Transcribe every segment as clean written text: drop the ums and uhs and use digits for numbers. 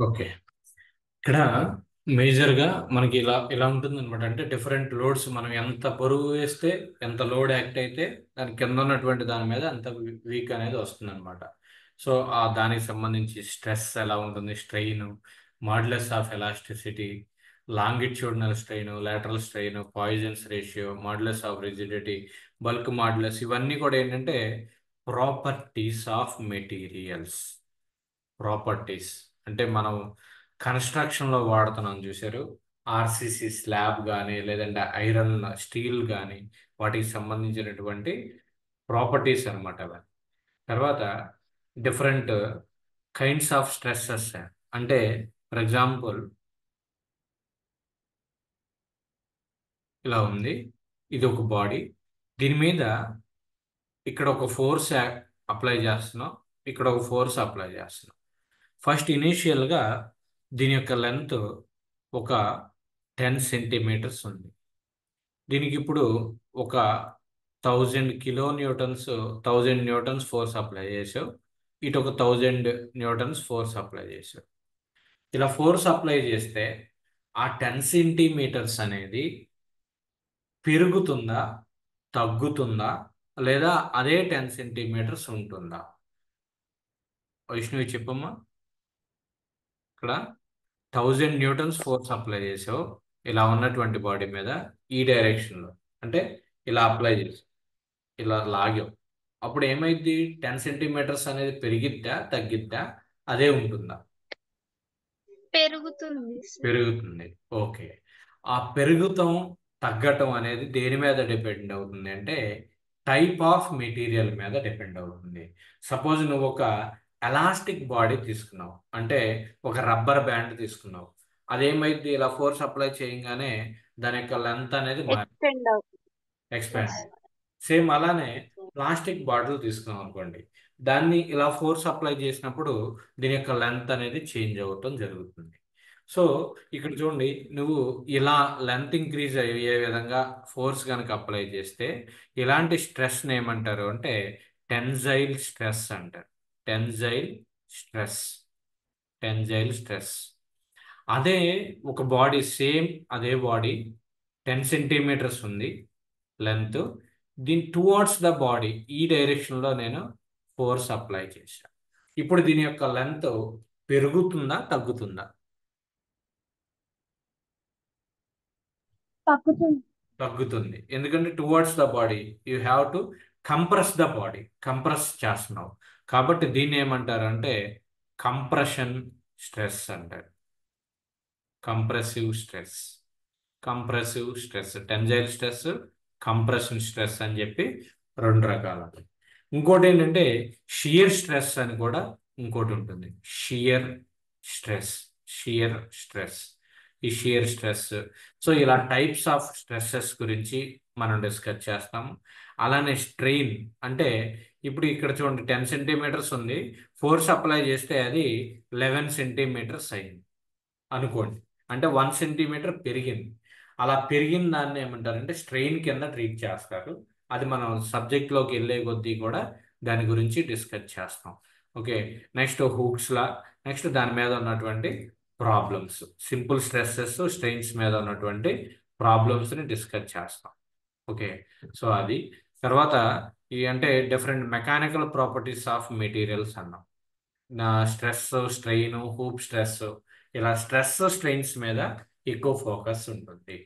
Okay. ఇక్కడ మేజర్గా మనకి ఇలా ఇలా ఉంటుంది అనమాట. అంటే డిఫరెంట్ లోడ్స్ మనం ఎంత బరువు వేస్తే, ఎంత లోడ్ యాక్ట్ అయితే దాని కింద ఉన్నటువంటి దాని మీద అంత వీక్ అనేది వస్తుంది అనమాట. సో ఆ దానికి సంబంధించి స్ట్రెస్ ఎలా ఉంటుంది, strain, modulus of elasticity, longitudinal strain, lateral strain, poisons ratio, modulus of rigidity, bulk modulus, ఇవన్నీ కూడా ఏంటంటే ప్రాపర్టీస్ ఆఫ్ మెటీరియల్స్. ప్రాపర్టీస్ అంటే మనం కన్స్ట్రక్షన్లో వాడుతున్నాం చూసారు, ఆర్సిసి స్లాబ్ కానీ లేదంటే ఐరన్ స్టీల్ కానీ వాటికి సంబంధించినటువంటి ప్రాపర్టీస్ అనమాట అవి. తర్వాత డిఫరెంట్ కైండ్స్ ఆఫ్ స్ట్రెస్సెస్. అంటే ఫర్ ఎగ్జాంపుల్ ఇలా ఉంది, ఇది ఒక బాడీ, దీని మీద ఇక్కడ ఒక ఫోర్స్ అప్లై చేస్తున్నాం, ఇక్కడ ఒక ఫోర్స్ అప్లై చేస్తున్నాం. ఫస్ట్ ఇనీషియల్గా దీని యొక్క లెంత్ ఒక 10 సెంటీమీటర్స్ ఉంది. దీనికి ఇప్పుడు ఒక 1000 kilo Newton's, 1000 Newton's force apply చేసావు, ఇటు ఒక 1000 న్యూటన్స్ ఫోర్స్ అప్లై చేసావు. ఇలా ఫోర్స్ అప్లై చేస్తే ఆ 10 సెంటీమీటర్స్ అనేది పెరుగుతుందా, తగ్గుతుందా, లేదా అదే 10 సెంటీమీటర్స్ ఉంటుందా? వైష్ణవి చెప్పమ్మా. ఇక్కడ 1000 న్యూటన్స్ ఫోర్స్ అప్లై చేసావు ఇలా ఉన్నటువంటి బాడీ మీద, ఈ డైరెక్షన్లో, అంటే ఇలా అప్లై చేసావు, ఇలా లాగావు. అప్పుడు ఏమైంది? 10 సెంటీమీటర్స్ అనేది పెరిగిద్దా, తగ్గిద్దా, అదే ఉంటుందా? పెరుగుతుంది సార్. పెరుగుతుంది. ఓకే. ఆ పెరుగుతాం, తగ్గటం అనేది దేని మీద డిపెండ్ అవుతుంది అంటే టైప్ ఆఫ్ మెటీరియల్ మీద డిపెండ్ అవుతుంది. సపోజ్ నువ్వు ఒక ఎలాస్టిక్ బాడీ తీసుకున్నావు, అంటే ఒక రబ్బర్ బ్యాండ్ తీసుకున్నావు, అదేమైంది? ఇలా ఫోర్స్ అప్లై చేయగానే దాని యొక్క లెంత్ అనేది ఎక్స్టెండ్ అవుతుంది. ఎక్స్పాండ్. సేమ్ అలానే ప్లాస్టిక్ బాటిల్ తీసుకున్నాం అనుకోండి, దాన్ని ఇలా ఫోర్స్ అప్లై చేసినప్పుడు దీని యొక్క లెంత్ అనేది చేంజ్ అవ్వటం జరుగుతుంది. సో ఇక్కడ చూడండి, నువ్వు ఇలా లెంత్ ఇంక్రీజ్ అయ్యే విధంగా ఫోర్స్ కనుక అప్లై చేస్తే ఇలాంటి స్ట్రెస్ని ఏమంటారు అంటే టెన్జైల్ స్ట్రెస్ అంటారు. Tensile stress. Tensile stress. అదే ఒక బాడీ, సేమ్ అదే బాడీ 10 సెంటీమీటర్స్ ఉంది లెంత్, దీని టువర్డ్స్ ద బాడీ ఈ డైరెక్షన్లో నేను ఫోర్స్ అప్లై చేశాను. ఇప్పుడు దీని యొక్క లెంత్ పెరుగుతుందా, తగ్గుతుందా? తగ్గుతుంది. తగ్గుతుంది. ఎందుకంటే towards the body you have to compress the body, compress చేస్తున్నావు. కాబట్టి దీన్ని ఏమంటారు అంటే కంప్రెషన్ స్ట్రెస్ అంటారు. Compressive stress. Compressive stress, tensile stress, compression stress అని చెప్పి రెండు రకాలు. ఇంకోటి ఏంటంటే షియర్ స్ట్రెస్ అని కూడా ఇంకోటి ఉంటుంది. Shear stress. Shear stress. ఈ షియర్ స్ట్రెస్. సో ఇలా టైప్స్ ఆఫ్ స్ట్రెస్సెస్ గురించి మనం డిస్కస్ చేస్తాము. అలానే స్ట్రెయిన్ అంటే ఇప్పుడు ఇక్కడ చూడండి 10 సెంటీమీటర్స్ ఉంది, ఫోర్స్ అప్లై చేస్తే అది 11 సెంటీమీటర్స్ అయింది అనుకోండి, అంటే 1 సెంటీమీటర్ పెరిగింది. అలా పెరిగిన దాన్ని ఏమంటారంటే స్ట్రెయిన్ కింద ట్రీట్ చేస్తారు. అది మనం సబ్జెక్ట్లోకి వెళ్ళే కొద్దీ కూడా దాని గురించి డిస్కస్ చేస్తాం. ఓకే. నెక్స్ట్ హూక్స్ లా, నెక్స్ట్ దాని మీద ఉన్నటువంటి ప్రాబ్లమ్స్, సింపుల్ స్ట్రెస్సెస్ స్ట్రెయిన్స్ మీద ఉన్నటువంటి ప్రాబ్లమ్స్ని డిస్కస్ చేస్తాం. ఓకే. సో అది తర్వాత ఈ అంటే different mechanical properties of materials అన్నాం. నా స్ట్రెస్, స్ట్రెయిన్, హూప్ స్ట్రెస్, ఇలా స్ట్రెస్ స్ట్రెయిన్స్ మీద ఎక్కువ ఫోకస్ ఉంటుంది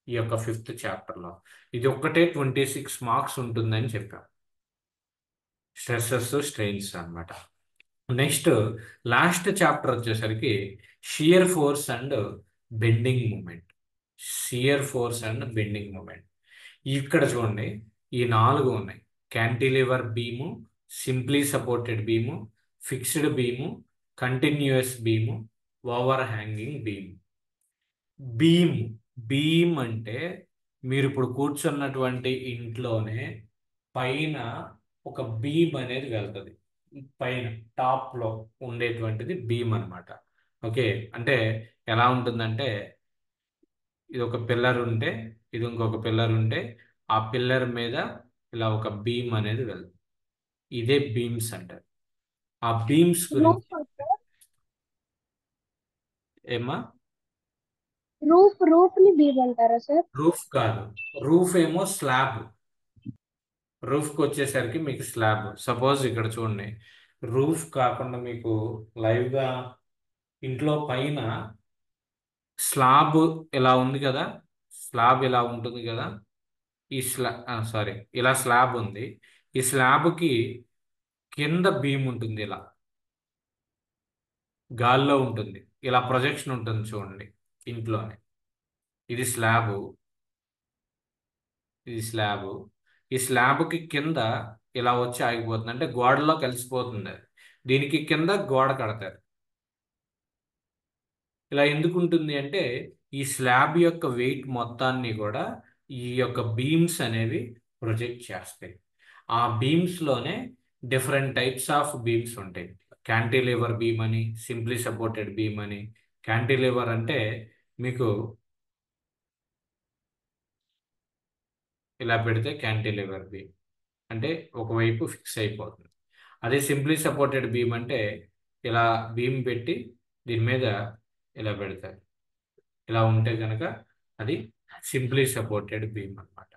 ఈ యొక్క ఫిఫ్త్ చాప్టర్లో. ఇది ఒక్కటే 26 మార్క్స్ ఉంటుందని చెప్పాం, స్ట్రెస్సెస్ స్ట్రెయిన్స్ అన్నమాట. నెక్స్ట్ లాస్ట్ చాప్టర్ వచ్చేసరికి shear force and bending moment. Shear force and bending moment. ఇక్కడ చూడండి, ఈ నాలుగు ఉన్నాయి: cantilever beam, simply supported beam, fixed beam, continuous beam, overhanging beam. Beam. Beam అంటే మీరు ఇప్పుడు కూర్చున్నటువంటి ఇంట్లోనే పైన ఒక బీమ్ అనేది వెళ్తుంది, పైన టాప్ లో ఉండేటువంటిది బీమ్ అన్నమాట. ఓకే. అంటే ఎలా ఉంటుందంటే ఇది ఒక పిల్లర్ ఉంటే, ఇది ఇంకొక పిల్లర్ ఉంటే, ఆ పిల్లర్ మీద ఇలా ఒక బీమ్ అనేది వెళ్తుంది. ఇదే బీమ్స్ అంటారు. ఆ బీమ్స్ గురించి ఏమా? రూఫ్ ని బీమ్ అంటారా సార్? రూఫ్ కాదు, రూఫ్ ఏమో స్లాబ్. రూఫ్కి వచ్చేసరికి మీకు స్లాబ్. సపోజ్ ఇక్కడ చూడండి, రూఫ్ కాకుండా మీకు లైవ్గా ఇంట్లో పైన స్లాబ్ ఇలా ఉంది కదా, స్లాబ్ ఇలా ఉంటుంది కదా, ఈ సారీ, ఇలా స్లాబ్ ఉంది. ఈ స్లాబ్కి కింద బీమ్ ఉంటుంది, ఇలా గాల్లో ఉంటుంది, ఇలా ప్రొజెక్షన్ ఉంటుంది చూడండి ఇంట్లోనే. ఇది స్లాబు, ఇది స్లాబు. ఈ స్లాబ్కి కింద ఇలా వచ్చి ఆగిపోతుంది, అంటే గోడలో కలిసిపోతుంది అది. దీనికి కింద గోడ కడతారు. ఇలా ఎందుకు ఉంటుంది అంటే ఈ స్లాబ్ యొక్క వెయిట్ మొత్తాన్ని కూడా ఈ యొక్క బీమ్స్ అనేవి ప్రొజెక్ట్ చేస్తాయి. ఆ బీమ్స్లోనే డిఫరెంట్ టైప్స్ ఆఫ్ బీమ్స్ ఉంటాయి. క్యాంటిలివర్ బీమ్ అని, సింప్లీ సపోర్టెడ్ బీమ్ అని. క్యాంటిలివర్ అంటే మీకు ఇలా పెడితే క్యాంటిలివర్ బీమ్ అంటే ఒకవైపు ఫిక్స్ అయిపోతుంది. అదే సింప్లీ సపోర్టెడ్ బీమ్ అంటే ఇలా బీమ్ పెట్టి దీని మీద ఇలా పెడతారు. ఇలా ఉంటే కనుక అది సింప్లీ సపోర్టెడ్ బీమ్ అన్నమాట.